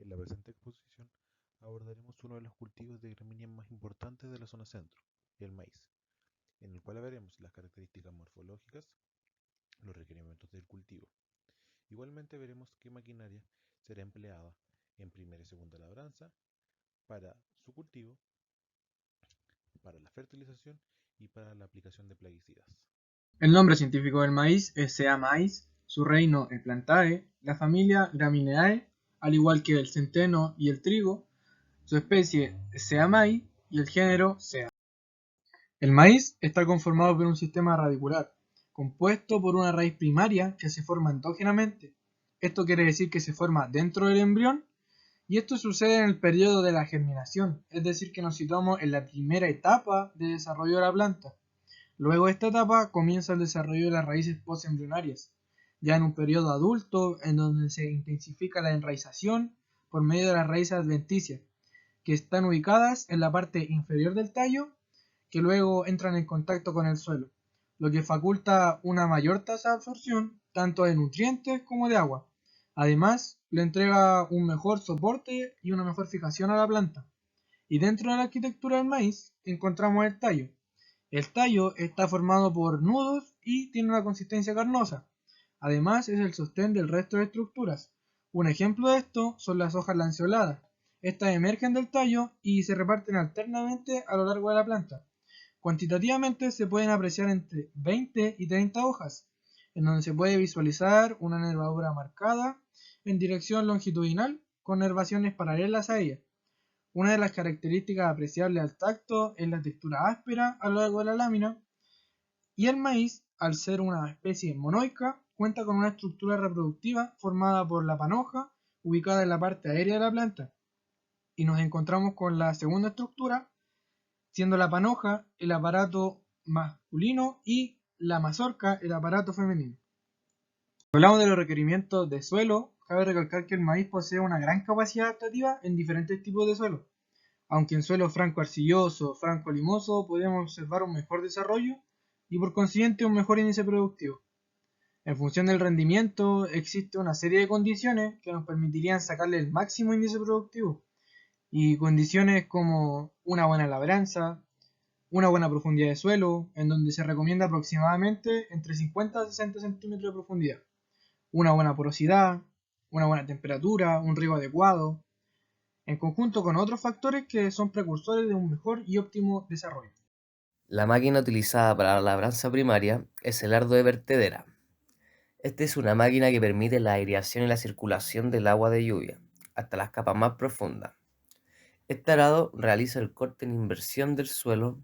En la presente exposición abordaremos uno de los cultivos de gramíneas más importantes de la zona centro, el maíz, en el cual veremos las características morfológicas, los requerimientos del cultivo. Igualmente veremos qué maquinaria será empleada en primera y segunda labranza para su cultivo, para la fertilización y para la aplicación de plaguicidas. El nombre científico del maíz es Sea maíz, su reino es Plantae, la familia Gramineae, al igual que el centeno y el trigo, su especie es Sea maíz y el género Sea. El maíz está conformado por un sistema radicular, compuesto por una raíz primaria que se forma endógenamente. Esto quiere decir que se forma dentro del embrión y esto sucede en el periodo de la germinación, es decir, que nos situamos en la primera etapa de desarrollo de la planta. Luego de esta etapa comienza el desarrollo de las raíces postembrionarias, ya en un periodo adulto en donde se intensifica la enraización por medio de las raíces adventicias, que están ubicadas en la parte inferior del tallo, que luego entran en contacto con el suelo, lo que faculta una mayor tasa de absorción tanto de nutrientes como de agua. Además, le entrega un mejor soporte y una mejor fijación a la planta. Y dentro de la arquitectura del maíz encontramos el tallo. El tallo está formado por nudos y tiene una consistencia carnosa. Además, es el sostén del resto de estructuras. Un ejemplo de esto son las hojas lanceoladas. Estas emergen del tallo y se reparten alternamente a lo largo de la planta. Cuantitativamente se pueden apreciar entre 20 y 30 hojas, en donde se puede visualizar una nervadura marcada en dirección longitudinal con nervaciones paralelas a ella. Una de las características apreciables al tacto es la textura áspera a lo largo de la lámina, y el maíz, al ser una especie monoica, cuenta con una estructura reproductiva formada por la panoja, ubicada en la parte aérea de la planta, y nos encontramos con la segunda estructura, siendo la panoja el aparato masculino y la mazorca el aparato femenino. Cuando hablamos de los requerimientos de suelo, cabe recalcar que el maíz posee una gran capacidad adaptativa en diferentes tipos de suelo. Aunque en suelo franco-arcilloso, franco-limoso podemos observar un mejor desarrollo y por consiguiente un mejor índice productivo. En función del rendimiento existe una serie de condiciones que nos permitirían sacarle el máximo índice productivo, y condiciones como una buena labranza, una buena profundidad de suelo, en donde se recomienda aproximadamente entre 50 a 60 centímetros de profundidad, una buena porosidad, una buena temperatura, un riego adecuado, en conjunto con otros factores que son precursores de un mejor y óptimo desarrollo. La máquina utilizada para la labranza primaria es el ardo de vertedera. Esta es una máquina que permite la aireación y la circulación del agua de lluvia hasta las capas más profundas. Este arado realiza el corte en inversión del suelo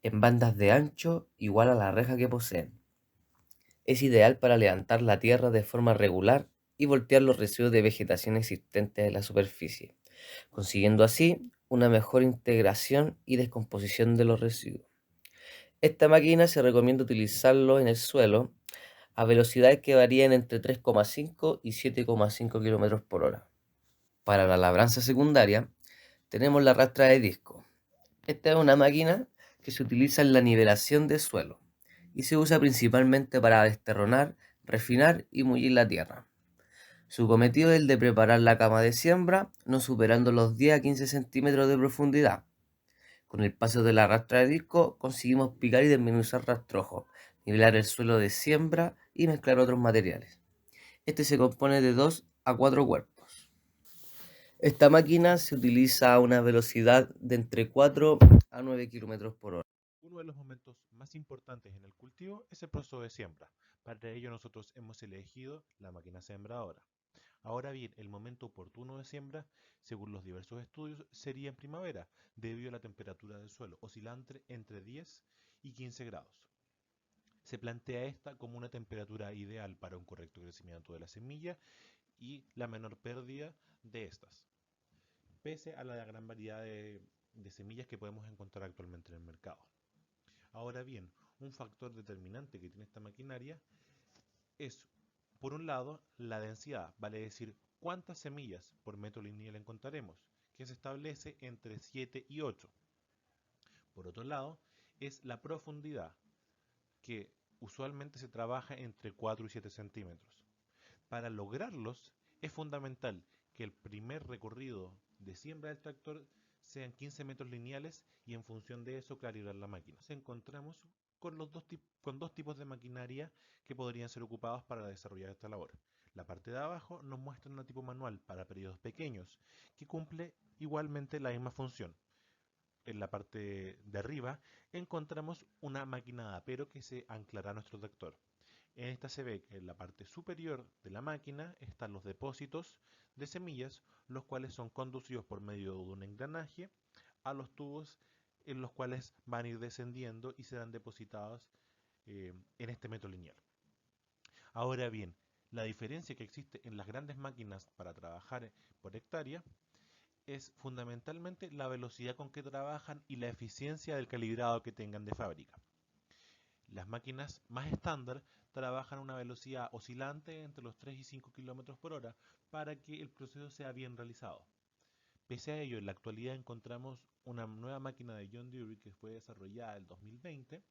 en bandas de ancho igual a la reja que poseen. Es ideal para levantar la tierra de forma regular y voltear los residuos de vegetación existentes en la superficie, consiguiendo así una mejor integración y descomposición de los residuos. Esta máquina se recomienda utilizarlo en el suelo a velocidades que varían entre 3,5 y 7,5 km por hora. Para la labranza secundaria, tenemos la rastra de disco. Esta es una máquina que se utiliza en la nivelación de suelo y se usa principalmente para desterronar, refinar y mullir la tierra. Su cometido es el de preparar la cama de siembra, no superando los 10 a 15 centímetros de profundidad. Con el paso de la rastra de disco conseguimos picar y desmenuzar rastrojos, nivelar el suelo de siembra y mezclar otros materiales. Este se compone de 2 a 4 cuerpos. Esta máquina se utiliza a una velocidad de entre 4 a 9 km por hora. Uno de los momentos más importantes en el cultivo es el proceso de siembra. Para ello nosotros hemos elegido la máquina sembradora. Ahora bien, el momento oportuno de siembra, según los diversos estudios, sería en primavera, debido a la temperatura del suelo, oscilante entre 10 y 15 grados. Se plantea esta como una temperatura ideal para un correcto crecimiento de la semilla y la menor pérdida de estas, pese a la gran variedad de semillas que podemos encontrar actualmente en el mercado. Ahora bien, un factor determinante que tiene esta maquinaria es, por un lado, la densidad, vale decir, cuántas semillas por metro lineal encontraremos, que se establece entre 7 y 8. Por otro lado, es la profundidad, que usualmente se trabaja entre 4 y 7 centímetros. Para lograrlos, es fundamental que el primer recorrido de siembra del tractor sean 15 metros lineales y en función de eso calibrar la máquina. Nos encontramos con dos tipos de maquinaria que podrían ser ocupados para desarrollar esta labor. La parte de abajo nos muestra un tipo manual para periodos pequeños que cumple igualmente la misma función. En la parte de arriba encontramos una máquina de apero que se anclará a nuestro tractor. En esta se ve que en la parte superior de la máquina están los depósitos de semillas, los cuales son conducidos por medio de un engranaje a los tubos en los cuales van a ir descendiendo y serán depositados en este método lineal. Ahora bien, la diferencia que existe en las grandes máquinas para trabajar por hectárea es fundamentalmente la velocidad con que trabajan y la eficiencia del calibrado que tengan de fábrica. Las máquinas más estándar trabajan a una velocidad oscilante entre los 3 y 5 km por hora para que el proceso sea bien realizado. Pese a ello, en la actualidad encontramos una nueva máquina de John Deere que fue desarrollada en el 2020,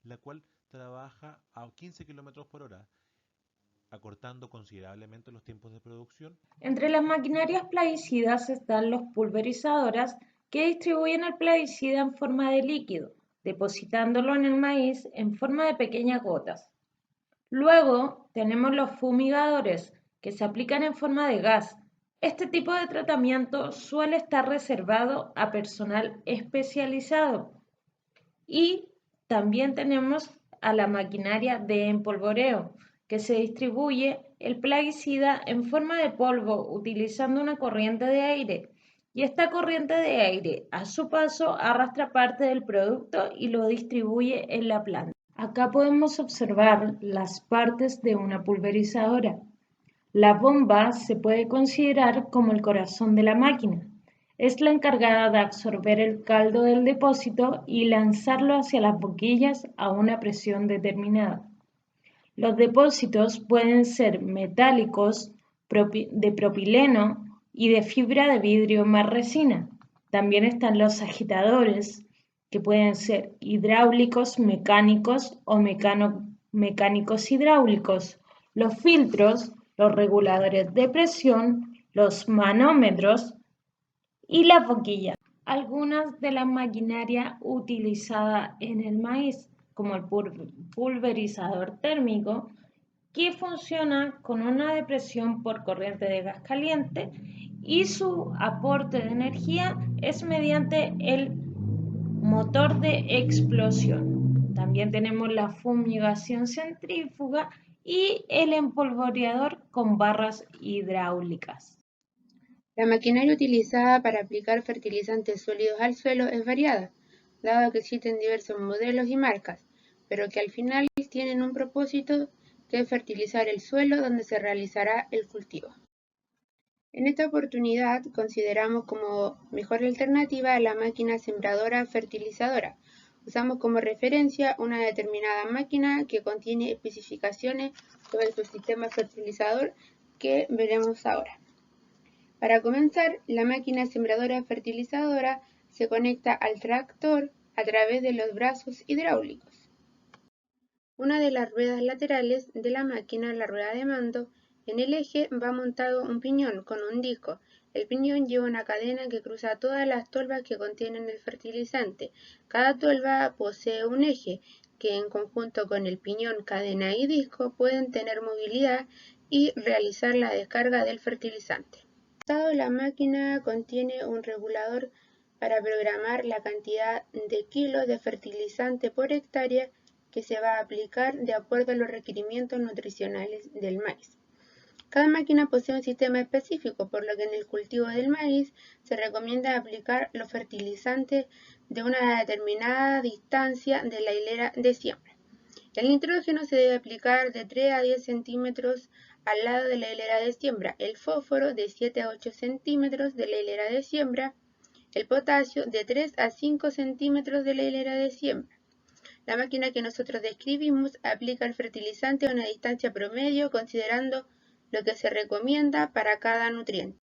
la cual trabaja a 15 km por hora, acortando considerablemente los tiempos de producción. Entre las maquinarias plaguicidas están los pulverizadoras que distribuyen el plaguicida en forma de líquido, depositándolo en el maíz en forma de pequeñas gotas. Luego tenemos los fumigadores que se aplican en forma de gas. Este tipo de tratamiento suele estar reservado a personal especializado. Y también tenemos a la maquinaria de empolvoreo, que se distribuye el plaguicida en forma de polvo utilizando una corriente de aire. Y esta corriente de aire, a su paso, arrastra parte del producto y lo distribuye en la planta. Acá podemos observar las partes de una pulverizadora. La bomba se puede considerar como el corazón de la máquina. Es la encargada de absorber el caldo del depósito y lanzarlo hacia las boquillas a una presión determinada. Los depósitos pueden ser metálicos, de propileno y de fibra de vidrio más resina. También están los agitadores, que pueden ser hidráulicos, mecánicos o mecánicos hidráulicos. Los filtros, los reguladores de presión, los manómetros y las boquillas. Algunas de la maquinaria utilizada en el maíz, como el pulverizador térmico, que funciona con una depresión por corriente de gas caliente y su aporte de energía es mediante el motor de explosión. También tenemos la fumigación centrífuga y el empolvoreador con barras hidráulicas. La maquinaria utilizada para aplicar fertilizantes sólidos al suelo es variada, dado que existen diversos modelos y marcas, pero que al final tienen un propósito que es fertilizar el suelo donde se realizará el cultivo. En esta oportunidad consideramos como mejor alternativa la máquina sembradora fertilizadora. Usamos como referencia una determinada máquina que contiene especificaciones sobre su sistema fertilizador que veremos ahora. Para comenzar, la máquina sembradora fertilizadora se conecta al tractor a través de los brazos hidráulicos. Una de las ruedas laterales de la máquina, la rueda de mando, en el eje va montado un piñón con un disco. El piñón lleva una cadena que cruza todas las tolvas que contienen el fertilizante. Cada tolva posee un eje que en conjunto con el piñón, cadena y disco pueden tener movilidad y realizar la descarga del fertilizante. La máquina contiene un regulador para programar la cantidad de kilos de fertilizante por hectárea que se va a aplicar de acuerdo a los requerimientos nutricionales del maíz. Cada máquina posee un sistema específico, por lo que en el cultivo del maíz se recomienda aplicar los fertilizantes de una determinada distancia de la hilera de siembra. El nitrógeno se debe aplicar de 3 a 10 centímetros al lado de la hilera de siembra, el fósforo de 7 a 8 centímetros de la hilera de siembra, el potasio de 3 a 5 centímetros de la hilera de siembra. La máquina que nosotros describimos aplica el fertilizante a una distancia promedio considerando lo que se recomienda para cada nutriente.